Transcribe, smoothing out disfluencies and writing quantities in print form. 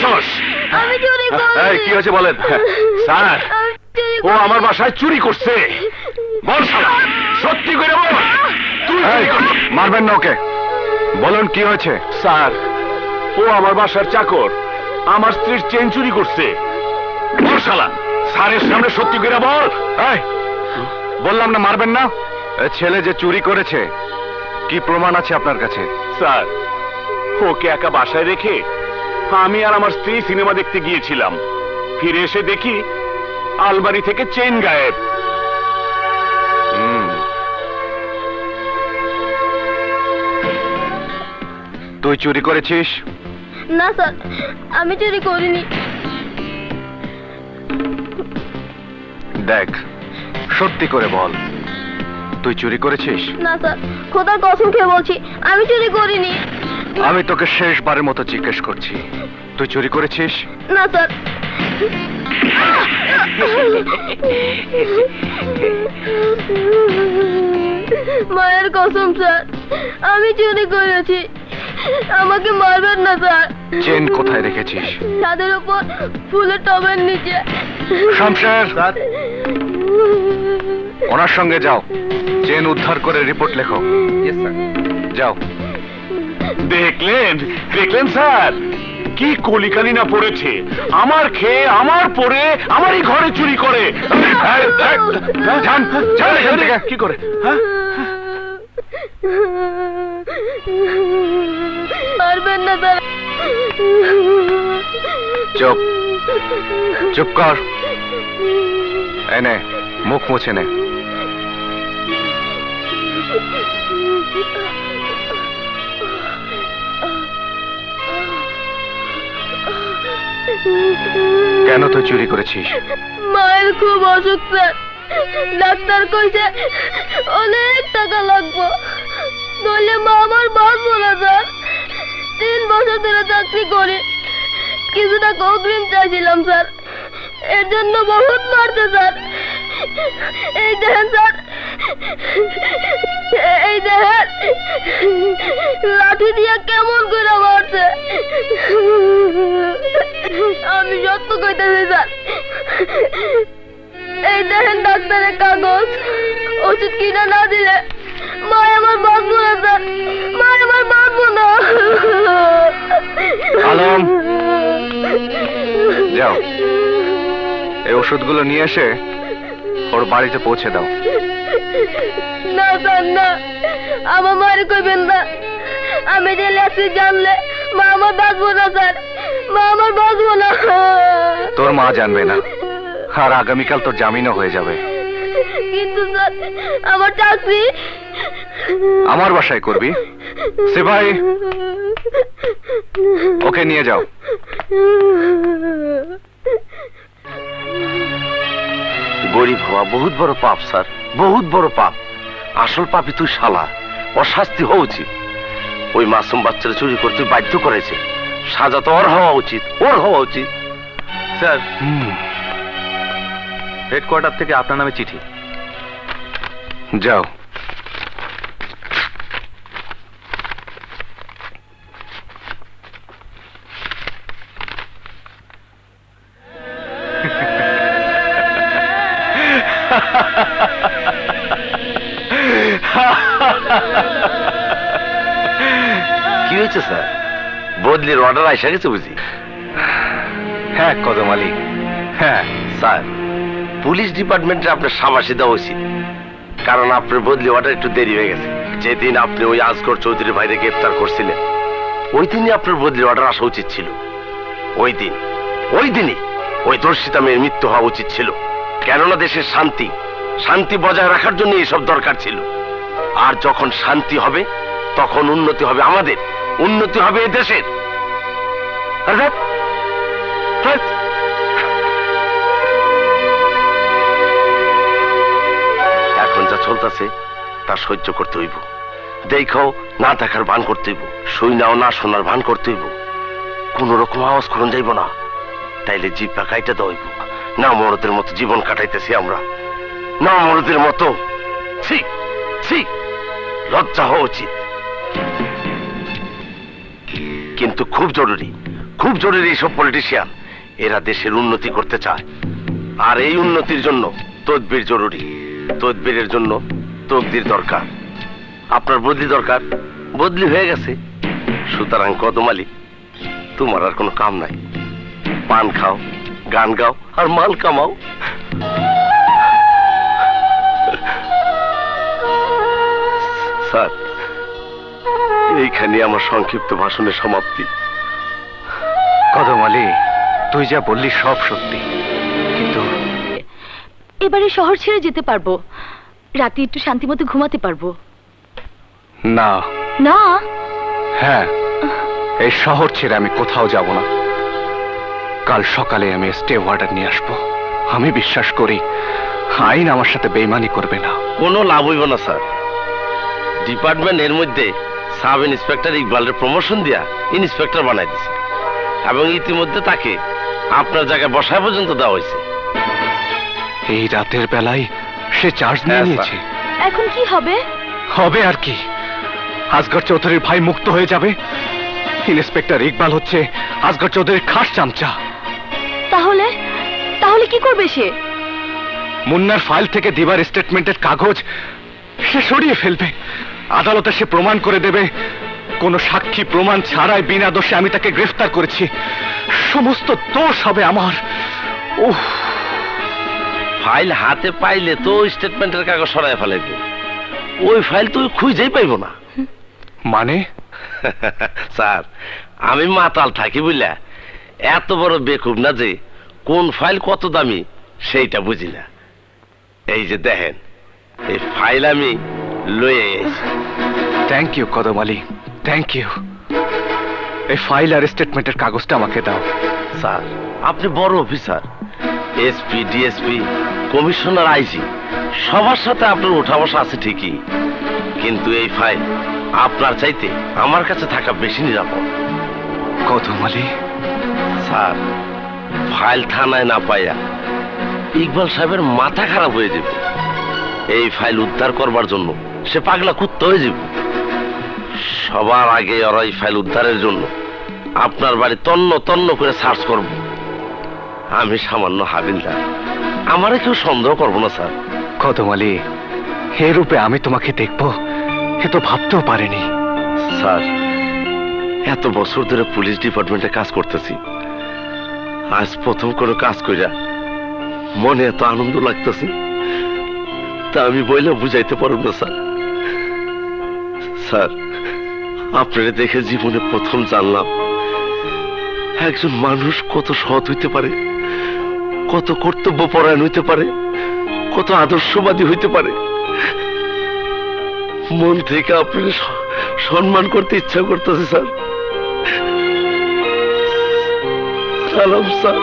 সাহস? আমি চুরি করিনি। কি হয়েছে বলেন? স্যার, ও আমার বাসায় চুরি করছে। বল শালা, সত্যি করে বল। তুই মারবেন না ওকে, বলুন কি হয়েছে? স্যার, ও আমার বাসার চাকর, আমার স্ত্রীর চেন চুরি করছে। বল শালা, স্যারের সামনে সত্যি করে বল। বললাম না মারবেন না। ছেলে যে চুরি করেছে, কি প্রমাণ আছে আপনার কাছে? স্যার, ওকে একা বাসায় রেখে আমি আর আমার স্ত্রী সিনেমা দেখতে গিয়েছিলাম। ফিরে এসে দেখি আলমারি থেকে চেন গায়েব। তুই চুরি করেছিস? না স্যার, আমি চুরি করিনি। দেখ, সত্যি করে বল, তুই চুরি করেছিস? না স্যার, খোদার কসম খেয়ে বলছি আমি চুরি করিনি। আমি তোকে শেষবারের মতো জিজ্ঞেস করছি, তুই চুরি করেছিস? না স্যার। মায়ের কসম স্যার, আমি চুরি করেছি, আমাকে মারবেন না স্যার। চেন কোথায় রেখেছিস? ছাদের উপর ফুলের টবের নিচে। শামশের, ওনার সঙ্গে যাও, চেন উদ্ধার করে রিপোর্ট লেখো। যাও। দেখলেন দেখলেন স্যার, কি কলিকালি না পড়েছে। আমার খেয়ে আমার পরে আমারই ঘরে চুরি করে। কি করে? পারবেন না স্যার। চুপ চুপ কর। এনে মুখ মুছে নে। কেন তুই চুরি করেছিস? মায়ের খুব অসুখ স্যার, ডাক্তার কইছে অনেক টাকা লাগবো, নইলে মা আমার বাঁচবো না স্যার। 3 বছর ধরে চাকরি করি, কিছু টাকা অগ্রিম চাইছিলাম স্যার, এর জন্য বহুত মারছে স্যার। এই দেখেন স্যার, এই দেখেন লাঠি দিয়া কেমন করে মারছে। আমি সত্য কইতেছি স্যার, এই দেখেন ডাক্তারের কাগজ, ওষুধ কিনা না দিলে মা আমার বাঁচবো না স্যার, মা আমার বাঁচবো না। আলম, যাও, এই ওষুধগুলো নিয়ে এসে ওর বাড়িতে পৌঁছে দাও। না স্যার না, আমার মারে কইবেন না, আমি জেলে আছি জানলে মা আমার বাঁচবো না স্যার, মা আমার বাঁচবো না। তোর মা জানবে না, আর আগামীকাল তোর জামিনও হয়ে যাবে। কিন্তু স্যার আমার চাকরি? আমার বাসায় করবি। সিপাহী, ওকে নিয়ে যাও। গরিব হওয়া বহুত বড় পাপ স্যার, বহুত বড় পাপ। আসল পাপই তুই শালা, ওর শাস্তি হওয়া উচিত। ওই মাসুম বাচ্চারা চুরি করতে বাধ্য করেছে, সাজা তো ওর হওয়া উচিত, ওর হওয়া উচিত। স্যার, হেডকোয়ার্টার থেকে আপনার নামে চিঠি। যাও। কি হয়েছে স্যার, বদলির অর্ডার আইসা গেছে বুঝি? হ্যাঁ কদম আলী, হ্যাঁ। স্যার, পুলিশ ডিপার্টমেন্টে আপনার সাবাসী দেওয়া উচিত, কারণ আপনার বদলি অর্ডার একটু দেরি হয়ে গেছে। যেদিন আপনি ওই আজগর চৌধুরীর ভাইরে গ্রেফতার করছিলেন, ওই দিনই আপনার বদলি অর্ডার আসা উচিত ছিল। ওই দিনই ওই দর্শিতা মেয়ের মৃত্যু হওয়া উচিত ছিল, কেননা দেশের শান্তি বজায় রাখার জন্য এইসব দরকার ছিল। আর যখন শান্তি হবে তখন উন্নতি হবে আমাদের, উন্নতি হবে এই দেশের। এখন যা চলতেছে তা সহ্য করতে হইব। দেখো না দেখার ভান করতে হইব, শুইনাও না শোনার ভান করতে হইব, কোন রকম আওয়াজ করুন যাইব না, তাইলে জিব্বা কাইটা দেওয়া হইব। না মরদের মতো জীবন কাটাইতেছি আমরা, না মরদের মতো। ঠিক ঠিক, লজ্জা হওয়া উচিত। কিন্তু খুব জরুরি, খুব জরুরি এইসব পলিটিশিয়ান, এরা দেশের উন্নতি করতে চায়, আর এই উন্নতির জন্য তদবির জরুরি। তদবিরের জন্য তকদির দরকার। আপনার বদলি দরকার, বদলি হয়ে গেছে। সুতরাং কদম আলী, তোমার আর কোনো কাম নাই। পান খাও, গান গাও, আর মাল কামাও। স্যার, এইখানে আমার সংক্ষিপ্ত ভাষণের সমাপ্তি। কদম আলী, তুই যা বললি সব সত্যি, কিন্তু এবারে শহর ছেড়ে যেতে পারবো, রাতে একটু শান্তি মতো ঘুমাতে পারবো। না। না? হ্যাঁ, এই শহর ছেড়ে আমি কোথাও যাব না। কাল সকালে আমি স্টে অর্ডার নিয়ে আসবো। আমি বিশ্বাস করি আইন আমার সাথে বেইমানি করবে না। কোনো লাভ হইব না স্যার। ডিপার্টমেন্ট এর মধ্যে সাব ইন্সপেক্টর ইকবালের প্রমোশন দিয়া ইন্সপেক্টর বানাই দিছে, এবং ইতিমধ্যে তাকে আপনার জায়গায় বসায় পর্যন্ত দেওয়া হয়েছে। এই রাতের বেলায় সে চার্জ নিয়ে নিয়েছে। এখন কি হবে? হবে আর কি, আসগর চৌধুরীর ভাই মুক্ত হয়ে যাবে। ইন্সপেক্টর ইকবাল হচ্ছে আসগর চৌধুরীর খাস চামচা। তাহলে তাহলে কি করবে সে? মুন্নার ফাইল থেকে দিবার স্টেটমেন্টের কাগজ সে সরিয়ে ফেলবে। আদালতে সে প্রমাণ করে দেবে কোন সাক্ষী প্রমাণ ছাড়াই বিনা দোষে আমি তাকে গ্রেফতার করেছি। সমস্ত দোষ হবে আমার। ওহ, ফাইল হাতে পাইলে তো স্টেটমেন্টের কাগজ সরাই ফেলাইব। ওই ফাইল তুই খুঁজেই পাইব না। মানে? স্যার, আমি মাতাল থাকি বুঝলা, এত বড় বেকুব না যে কোন ফাইল কত দামি সেইটা বুঝি না। এই যে দেখেন, এই ফাইল আমি লয়ে এসেছি। থ্যাংক ইউ কদম আলী, থ্যাংক ইউ। এই ফাইল আর স্টেটমেন্টের কাগজটা আমাকে দাও। স্যার, আপনি বড় officer, SP, DSP, commissioner, IG, সবার সাথে আপনার উঠা বসা আছে ঠিকই, কিন্তু এই ফাইল আপনার চাইতে আমার কাছে থাকা বেশি নিরাপদ। কদম আলী। স্যার, ফাইল থানায় না পাইয়া ইকবাল সাহেবের মাথা খারাপ হয়ে যাবে। এই ফাইল উদ্ধার করবার জন্য সে পাগলা কুত্তা হয়ে যাবে। সবার আগে ওরা এই ফাইল উদ্ধারের জন্য আপনার বাড়ি তন্ন তন্ন করে সার্চ করব। আমি সামান্য হাবিলদার, আমারে কেউ সন্দেহ করবো না স্যার। কদম আলী, এ রূপে আমি তোমাকে দেখব এ তো ভাবতেও পারিনি। স্যার, এত বছর ধরে পুলিশ ডিপার্টমেন্টে কাজ করতেছি, আজ প্রথম কোনো কাজ কইরা মনে এত আনন্দ লাগতেছে তা আমি বইলে বুঝাইতে পারব না স্যার। স্যার, আপনারা দেখে জীবনে প্রথম জানলাম একজন মানুষ কত সৎ হইতে পারে, কত কর্তব্য পরায়ণ হইতে পারে, কত আদর্শবাদী হইতে পারে। মন থেকে আপনার সম্মান করতে ইচ্ছা করতেছে স্যার। সালাম স্যার।